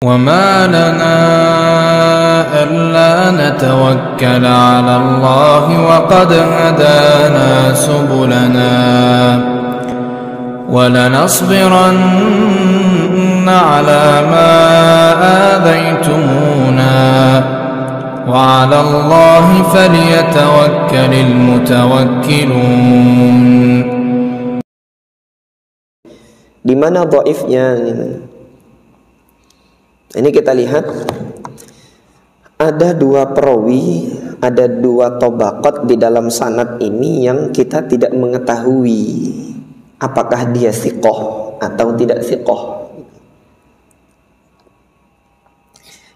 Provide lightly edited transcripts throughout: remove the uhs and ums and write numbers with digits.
وما لنا ألا نتوكل على الله وقد هدانا سبلنا ولنصبرن على ما آذيتمونا وعلى الله فليتوكل المتوكلون. Di mana dhaifnya? Ini kita lihat ada dua perawi, ada dua tobaqat di dalam sanad ini yang kita tidak mengetahui apakah dia thiqah atau tidak thiqah,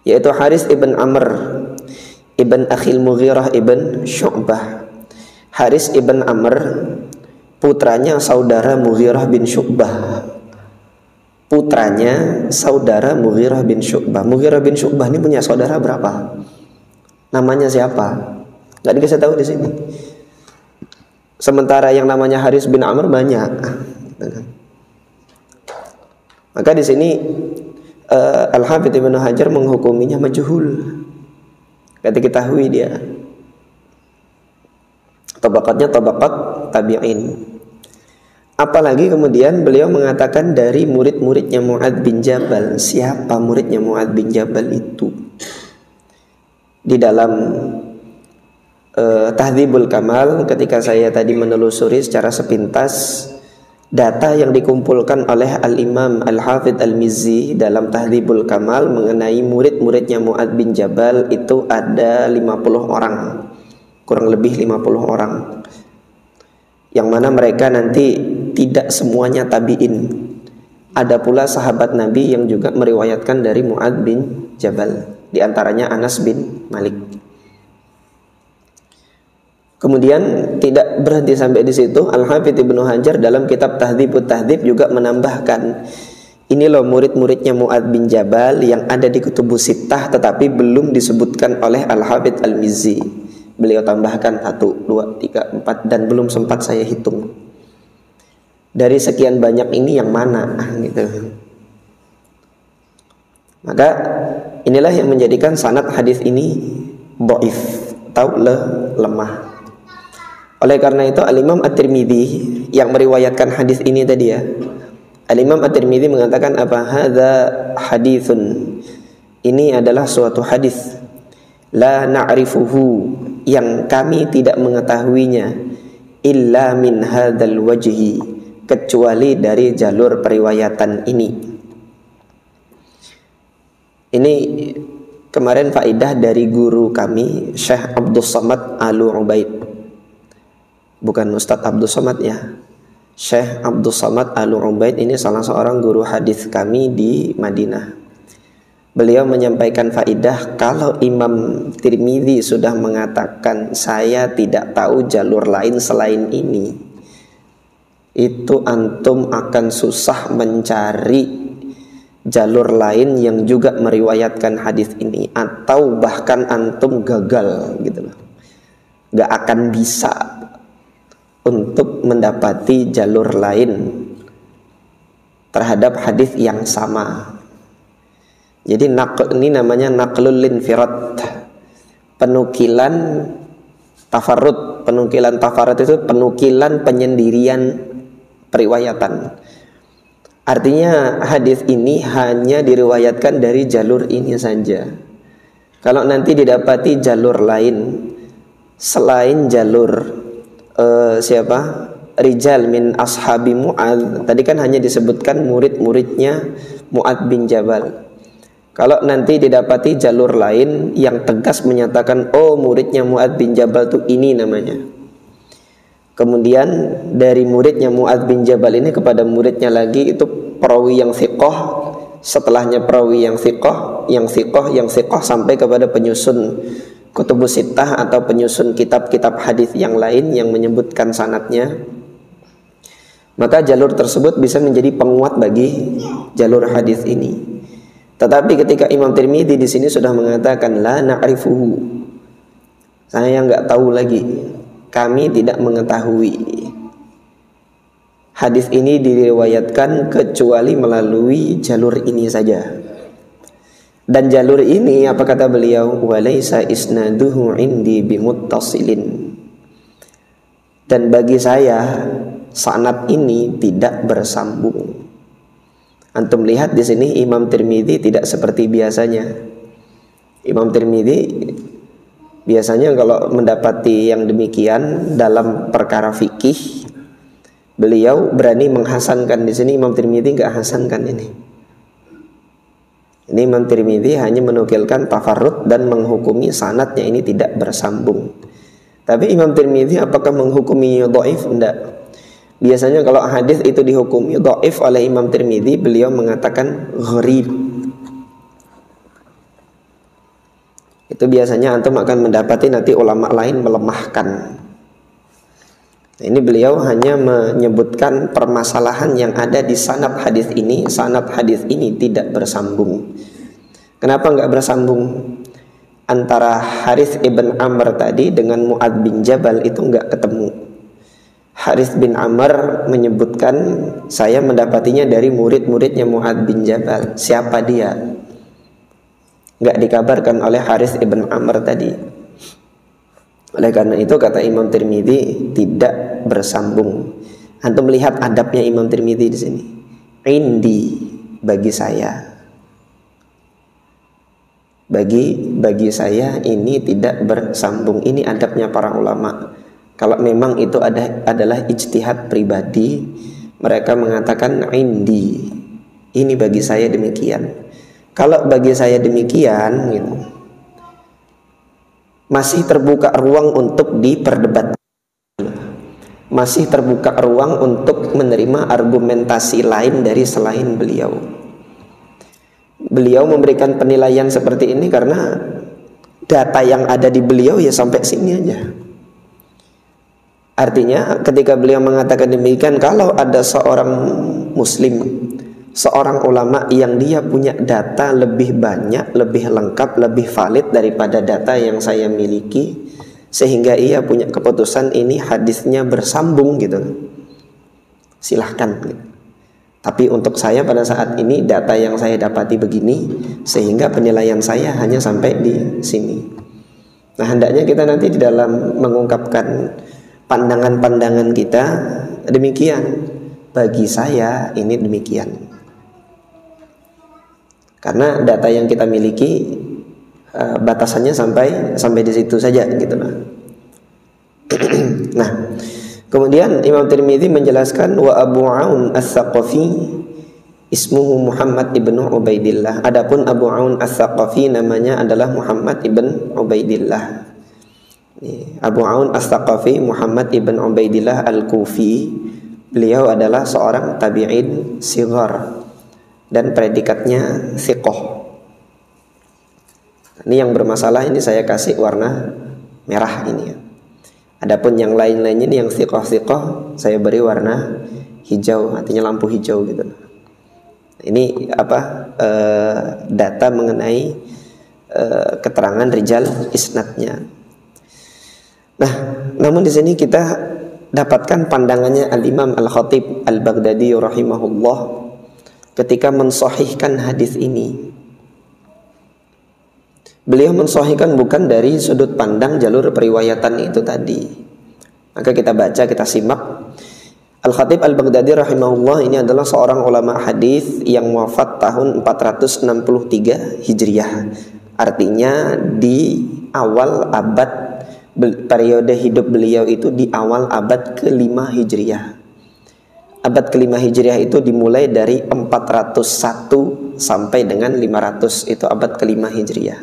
yaitu Haris ibn Amr ibn Akhil Mughirah ibn Syu'bah. Haris ibn Amr putranya saudara Mughirah bin Syu'bah, putranya saudara Mughirah bin Syu'bah. Mughirah bin Syu'bah ini punya saudara berapa? Namanya siapa? Gak dikasih tahu di sini. Sementara yang namanya Haris bin Amr banyak. Maka di sini Al-Hafidz Ibnu Hajar menghukuminya majhul. Gak diketahui dia. Tabaqatnya tabaqat tabi'in. Apalagi kemudian beliau mengatakan dari murid-muridnya Mu'adz bin Jabal. Siapa muridnya Mu'adz bin Jabal itu? Di dalam Tahdzibul Kamal, ketika saya tadi menelusuri secara sepintas data yang dikumpulkan oleh Al-Imam Al-Hafidz Al-Mizzi dalam Tahdzibul Kamal mengenai murid-muridnya Mu'adz bin Jabal, itu ada 50 orang, kurang lebih 50 orang, yang mana mereka nanti tidak semuanya tabi'in. Ada pula sahabat Nabi yang juga meriwayatkan dari Mu'adz bin Jabal, di antaranya Anas bin Malik. Kemudian tidak berhenti sampai di situ, Al-Hafidz Ibnu Hajar dalam kitab Tahdzibut Tahdzib juga menambahkan, ini loh murid-muridnya Mu'adz bin Jabal yang ada di Kutubus Sittah tetapi belum disebutkan oleh Al-Hafidz Al-Mizzi. Beliau tambahkan 1, 2, 3, 4 dan belum sempat saya hitung. Dari sekian banyak ini yang mana gitu. Maka inilah yang menjadikan sanad hadis ini dhaif atau lemah. Oleh karena itu Al-Imam At-Tirmidzi yang meriwayatkan hadis ini tadi ya, Al-Imam At-Tirmidzi mengatakan apa? Hadza haditsun, ini adalah suatu hadis la na'rifuhu, yang kami tidak mengetahuinya, illa min hadzal wajhi, kecuali dari jalur periwayatan ini. Ini kemarin faidah dari guru kami Syekh Abdus Samad Al-Ubaid, bukan Ustadz Abdus Samad ya, Syekh Abdus Samad Al-Ubaid ini salah seorang guru hadis kami di Madinah. Beliau menyampaikan faidah, kalau Imam Tirmidzi sudah mengatakan saya tidak tahu jalur lain selain ini, itu antum akan susah mencari jalur lain yang juga meriwayatkan hadis ini, atau bahkan antum gagal gitu loh. Gak akan bisa untuk mendapati jalur lain terhadap hadis yang sama. Jadi ini namanya naqlul linfirat, penukilan tafarrud. Penukilan tafarrud itu penukilan penyendirian periwayatan. Artinya hadis ini hanya diriwayatkan dari jalur ini saja. Kalau nanti didapati jalur lain selain jalur rijal min ashabi Mu'adz, tadi kan hanya disebutkan murid-muridnya Mu'adz bin Jabal. Kalau nanti didapati jalur lain yang tegas menyatakan oh muridnya Mu'adz bin Jabal itu ini namanya, kemudian dari muridnya Mu'adz bin Jabal ini kepada muridnya lagi itu perawi yang thiqah, setelahnya perawi yang thiqah, yang thiqah, yang thiqah, sampai kepada penyusun Kutubus Sittah atau penyusun kitab-kitab hadis yang lain yang menyebutkan sanadnya. Maka jalur tersebut bisa menjadi penguat bagi jalur hadis ini. Tetapi ketika Imam Tirmidzi di sini sudah mengatakan la na'rifuhu, saya nggak tahu lagi, kami tidak mengetahui, hadis ini diriwayatkan kecuali melalui jalur ini saja. Dan jalur ini apa kata beliau? Walaysa isnaduhu indi bimuttasilin. Dan bagi saya sanad ini tidak bersambung. Antum lihat di sini Imam Tirmidzi tidak seperti biasanya. Imam Tirmidzi biasanya kalau mendapati yang demikian dalam perkara fikih, beliau berani menghasankan. Di sini Imam Tirmidzi enggak hasankan ini. Ini Imam Tirmidzi hanya menukilkan tafarrud dan menghukumi sanadnya ini tidak bersambung. Tapi Imam Tirmidzi apakah menghukumi dhaif? Enggak. Biasanya kalau hadis itu dihukumi dhaif oleh Imam Tirmidzi, beliau mengatakan gharib. Itu biasanya antum akan mendapati nanti ulama lain melemahkan. Ini beliau hanya menyebutkan permasalahan yang ada di sanad hadis ini. Sanad hadis ini tidak bersambung. Kenapa enggak bersambung? Antara Harits ibn Amr tadi dengan Mu'adz bin Jabal itu enggak ketemu. Harits bin Amr menyebutkan, saya mendapatinya dari murid-muridnya Mu'adz bin Jabal. Siapa dia? Enggak dikabarkan oleh Harits ibn Amr tadi. Oleh karena itu kata Imam Tirmidzi tidak bersambung. Antum melihat adabnya Imam Tirmidzi di sini. Indi, bagi saya. Bagi saya ini tidak bersambung. Ini adabnya para ulama. Kalau memang itu adalah ijtihad pribadi, mereka mengatakan indi. Ini bagi saya demikian. Kalau bagi saya demikian gitu, masih terbuka ruang untuk diperdebatkan, masih terbuka ruang untuk menerima argumentasi lain dari selain beliau. Beliau memberikan penilaian seperti ini karena data yang ada di beliau ya sampai sini aja. Artinya ketika beliau mengatakan demikian, kalau ada seorang muslim, seorang ulama yang dia punya data lebih banyak, lebih lengkap, lebih valid daripada data yang saya miliki, sehingga ia punya keputusan ini hadisnya bersambung gitu, silahkan. Tapi untuk saya pada saat ini data yang saya dapati begini, sehingga penilaian saya hanya sampai di sini. Nah, hendaknya kita nanti di dalam mengungkapkan pandangan-pandangan kita demikian. Bagi saya ini demikian. Karena data yang kita miliki batasannya sampai di situ saja gitu lah. Nah, kemudian Imam Tirmidzi menjelaskan wa Abu Aun As-Saqafi ismuhu Muhammad ibnu Ubaidillah. Adapun Abu Aun As-Saqafi namanya adalah Muhammad ibn Ubaidillah. Abu Aun As-Saqafi Muhammad ibn Ubaidillah Al-Kufi. Beliau adalah seorang tabi'in sighar dan predikatnya thiqah. Ini yang bermasalah, ini saya kasih warna merah ini ya. Adapun yang lain-lainnya ini yang thiqah saya beri warna hijau, artinya lampu hijau gitu. Ini data mengenai keterangan rijal isnadnya. Nah, namun di sini kita dapatkan pandangannya Al-Imam Al-Khatib Al-Baghdadi rahimahullah ketika mensahihkan hadis ini. Beliau mensahihkan bukan dari sudut pandang jalur periwayatan itu tadi. Maka kita baca, kita simak. Al-Khatib Al-Baghdadi rahimahullah ini adalah seorang ulama hadis yang wafat tahun 463 Hijriah. Artinya di awal abad, periode hidup beliau itu di awal abad ke-5 Hijriah. Abad ke-5 Hijriah itu dimulai dari 401 sampai dengan 500. Itu abad ke-5 Hijriah.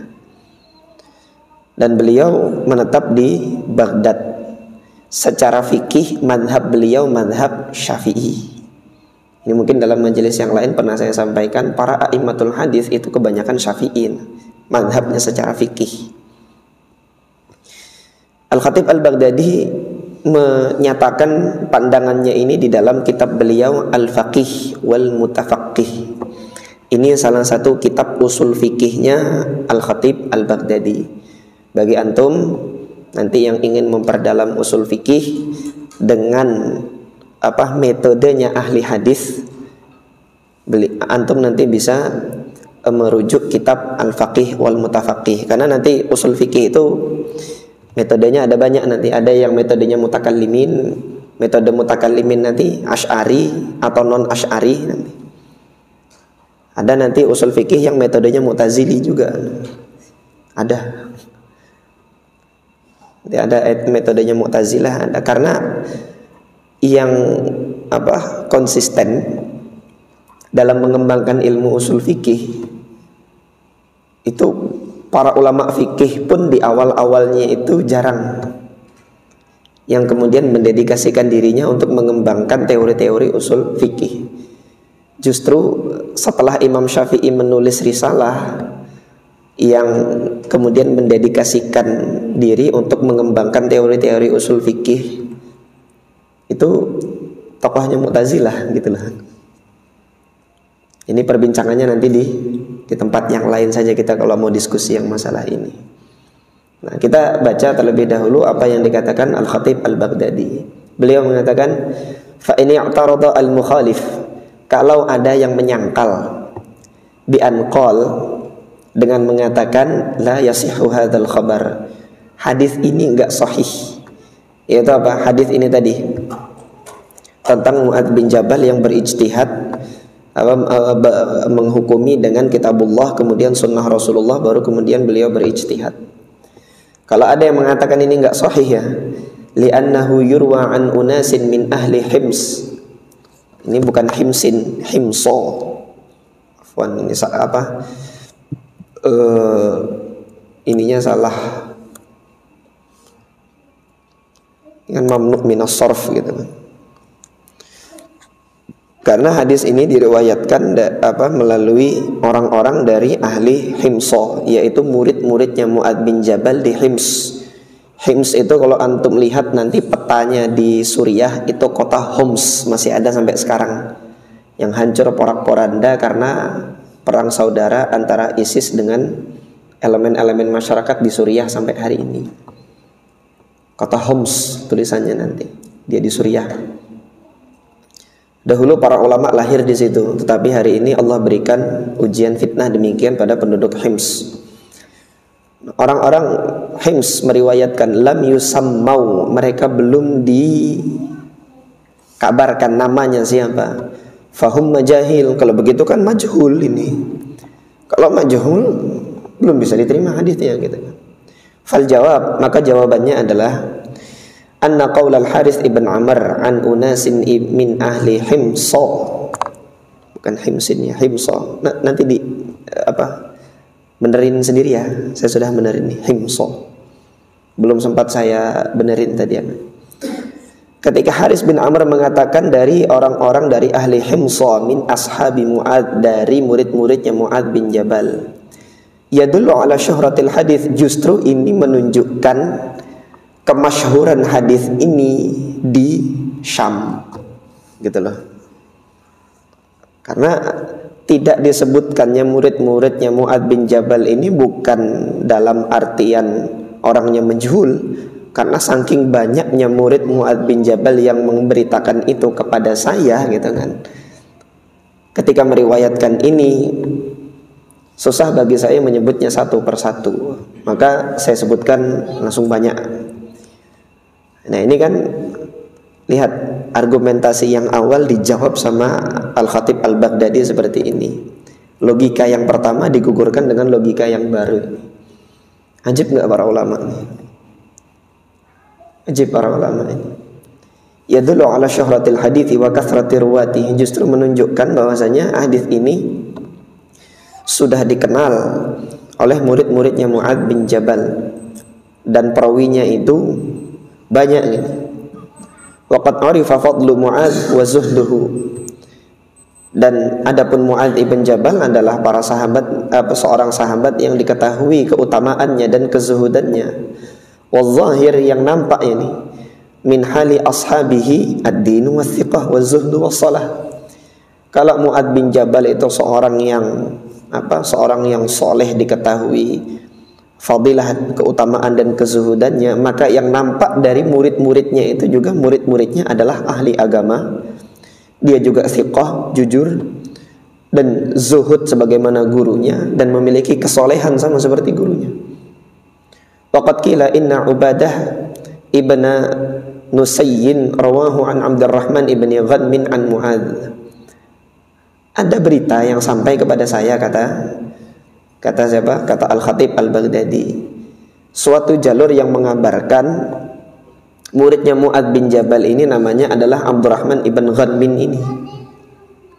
Dan beliau menetap di Baghdad. Secara fikih madhab beliau madhab Syafi'i. Ini mungkin dalam majelis yang lain pernah saya sampaikan, para a'immatul hadis itu kebanyakan Syafi'in madhabnya secara fikih. Al-Khatib Al-Baghdadi menyatakan pandangannya ini di dalam kitab beliau Al-Faqih wal Mutafaqih. Ini salah satu kitab usul fikihnya Al-Khatib Al-Baghdadi. Bagi antum nanti yang ingin memperdalam usul fikih dengan metodenya ahli hadis, antum nanti bisa merujuk kitab Al-Faqih wal Mutafaqih, karena nanti usul fikih itu metodenya ada banyak nanti. Ada yang metodenya mutakallimin, metode mutakallimin nanti Asy'ari atau non Asy'ari nanti. Ada nanti usul fikih yang metodenya Mu'tazili juga. Ada. Nanti ada metodenya Mu'tazilah ada, karena yang konsisten dalam mengembangkan ilmu usul fikih itu para ulama fikih pun di awal-awalnya itu jarang yang kemudian mendedikasikan dirinya untuk mengembangkan teori-teori usul fikih. Justru setelah Imam Syafi'i menulis risalah yang kemudian mendedikasikan diri untuk mengembangkan teori-teori usul fikih, itu tokohnya Mu'tazilah gitu lah. Ini perbincangannya nanti di tempat yang lain saja kita kalau mau diskusi yang masalah ini. Nah, kita baca terlebih dahulu apa yang dikatakan Al-Khatib Al-Baghdadi. Beliau mengatakan, fa ini i'tarada al-mukhalif, kalau ada yang menyangkal bi anqal dengan mengatakan la yasihu hadzal khabar, hadis ini enggak sahih. Yaitu apa? Hadis ini tadi tentang Mu'adz bin Jabal yang berijtihad menghukumi dengan kitabullah kemudian sunnah Rasulullah baru kemudian beliau berijtihad. Kalau ada yang mengatakan ini enggak sahih ya, li'annahu yurwa an unasin min ahli Hims. Ini bukan Himsin, Himso. Afwan, ini apa? Ininya salah. Kan mamnu minas sarf gitu kan. Karena hadis ini diriwayatkan melalui orang-orang dari ahli Himso, yaitu murid-muridnya Mu'adz bin Jabal di Hims. Hims itu kalau antum lihat nanti petanya di Suriah itu kota Homs, masih ada sampai sekarang, yang hancur porak-poranda karena perang saudara antara ISIS dengan elemen-elemen masyarakat di Suriah sampai hari ini. Kota Homs tulisannya nanti, dia di Suriah. Dahulu para ulama lahir di situ, tetapi hari ini Allah berikan ujian fitnah demikian pada penduduk Hims. Orang-orang Hims meriwayatkan lam yusammau, mereka belum dikabarkan namanya siapa. Fahum majahil, kalau begitu kan majhul ini. Kalau majhul belum bisa diterima hadisnya gitu kan. Fal jawab, maka jawabannya adalah anna qaul al-Harits ibn Amr an unasin min ahli Himso, bukan Himsin ya, Himso. Nanti di benerin sendiri ya, saya sudah benerin nih, Himso. Belum sempat saya benerin tadi ya. Ketika Harits bin Amr mengatakan dari orang-orang dari ahli Himso min ashabi Mu'adz, dari murid-muridnya Mu'adz bin Jabal, yadullu ala syuhratil hadis, justru ini menunjukkan kemasyhuran hadis ini di Syam gitu loh. Karena tidak disebutkannya murid-muridnya Mu'adz bin Jabal ini bukan dalam artian orangnya majhul, karena saking banyaknya murid Mu'adz bin Jabal yang memberitakan itu kepada saya gitu kan. Ketika meriwayatkan ini susah bagi saya menyebutnya satu persatu, maka saya sebutkan langsung banyak. Nah ini kan lihat argumentasi yang awal dijawab sama Al-Khatib Al-Baghdadi seperti ini. Logika yang pertama digugurkan dengan logika yang baru. Ajib nggak para ulama ini? Ajib para ulama ini. Yadullu ala syuhratil hadithi wa kathrati ruwatihi, justru menunjukkan bahwasanya hadis ini sudah dikenal oleh murid-muridnya Mu'adz bin Jabal dan perawinya itu banyak ini. Waqad arifa fadlu Mu'adz wa zuhduhu, dan adapun Mu'adz ibn Jabal adalah seorang sahabat yang diketahui keutamaannya dan kezuhudannya. Wal-zahir, yang nampak ini, min hali ashabihi ad-dinu was-thiqah waz-zuhdu was-salah. Kalau Mu'adz bin Jabal itu seorang yang soleh diketahui fadilah, keutamaan dan kezuhudannya, maka yang nampak dari murid-muridnya itu juga murid-muridnya adalah ahli agama. Dia juga thiqah, jujur, dan zuhud sebagaimana gurunya dan memiliki kesolehan sama seperti gurunya. Waqad qila inna Ubadah ibna Nusayyin rawahu an Abdurrahman ibni Ghanmin an Mu'adz. Ada berita yang sampai kepada saya, kata siapa? Kata Al-Khatib Al-Baghdadi, suatu jalur yang mengabarkan muridnya Mu'adz bin Jabal ini namanya adalah Abdurrahman ibn Ghanmin ini.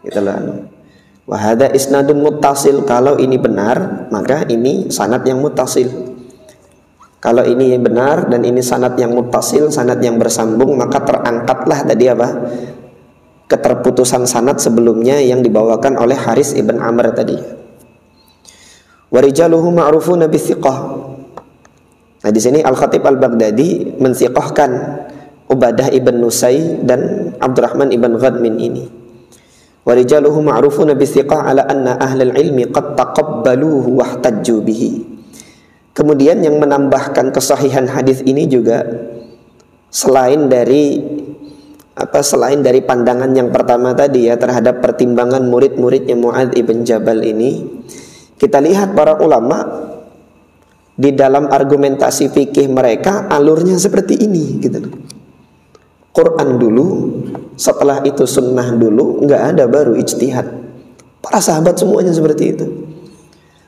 Itulah. Wa hadza isnadun muttasil. Kalau ini benar, maka ini sanad yang muttasil. Kalau ini benar dan ini sanad yang muttasil, sanad yang bersambung, maka terangkatlah tadi apa? Keterputusan sanad sebelumnya yang dibawakan oleh Haris ibn Amr tadi. Wa rijaluhu ma'rufuna bithiqah. Nah, di sini Al-Khatib Al-Baghdadi mensiqahkan Ubadah ibn Nusay dan Abdurrahman ibn Ghanmin ini. Wa rijaluhu ma'rufuna bithiqah ala anna ahlal ilmi qad taqabbaluhu wahtajju bihi. Kemudian yang menambahkan kesahihan hadis ini juga selain dari pandangan yang pertama tadi ya terhadap pertimbangan murid-muridnya Mu'adz ibn Jabal ini, kita lihat para ulama di dalam argumentasi fikih mereka alurnya seperti ini gitu. Quran dulu, setelah itu sunnah dulu, nggak ada baru ijtihad. Para sahabat semuanya seperti itu.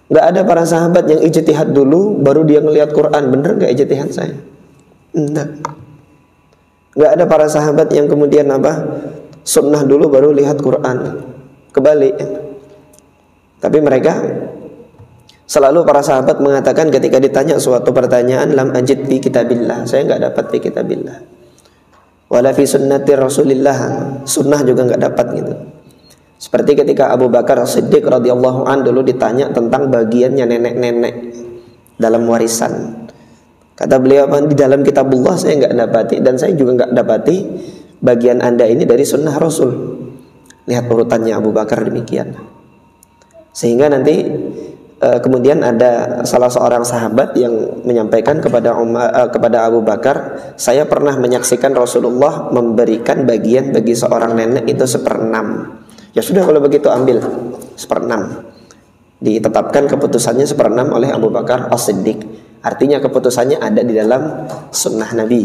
Nggak ada para sahabat yang ijtihad dulu baru dia ngelihat Quran, bener nggak ijtihad saya? Enggak. Nggak ada para sahabat yang kemudian sunnah dulu baru lihat Quran. Kebalik. Tapi mereka selalu para sahabat mengatakan ketika ditanya suatu pertanyaan, lam ajid fi kitabillah, saya nggak dapat fi kitabillah. Wala fi sunnati Rasulillah, sunnah juga nggak dapat gitu. Seperti ketika Abu Bakar As-Siddiq radhiyallahu an dulu ditanya tentang bagiannya nenek-nenek dalam warisan. Kata beliau, di dalam kitabullah saya nggak dapati, dan saya juga nggak dapati bagian anda ini dari sunnah Rasul. Lihat urutannya Abu Bakar demikian. Sehingga nanti kemudian ada salah seorang sahabat yang menyampaikan kepada Abu Bakar, saya pernah menyaksikan Rasulullah memberikan bagian bagi seorang nenek itu 1/6. Ya sudah kalau begitu ambil 1/6. Ditetapkan keputusannya 1/6 oleh Abu Bakar As-Siddiq. Artinya keputusannya ada di dalam sunnah Nabi.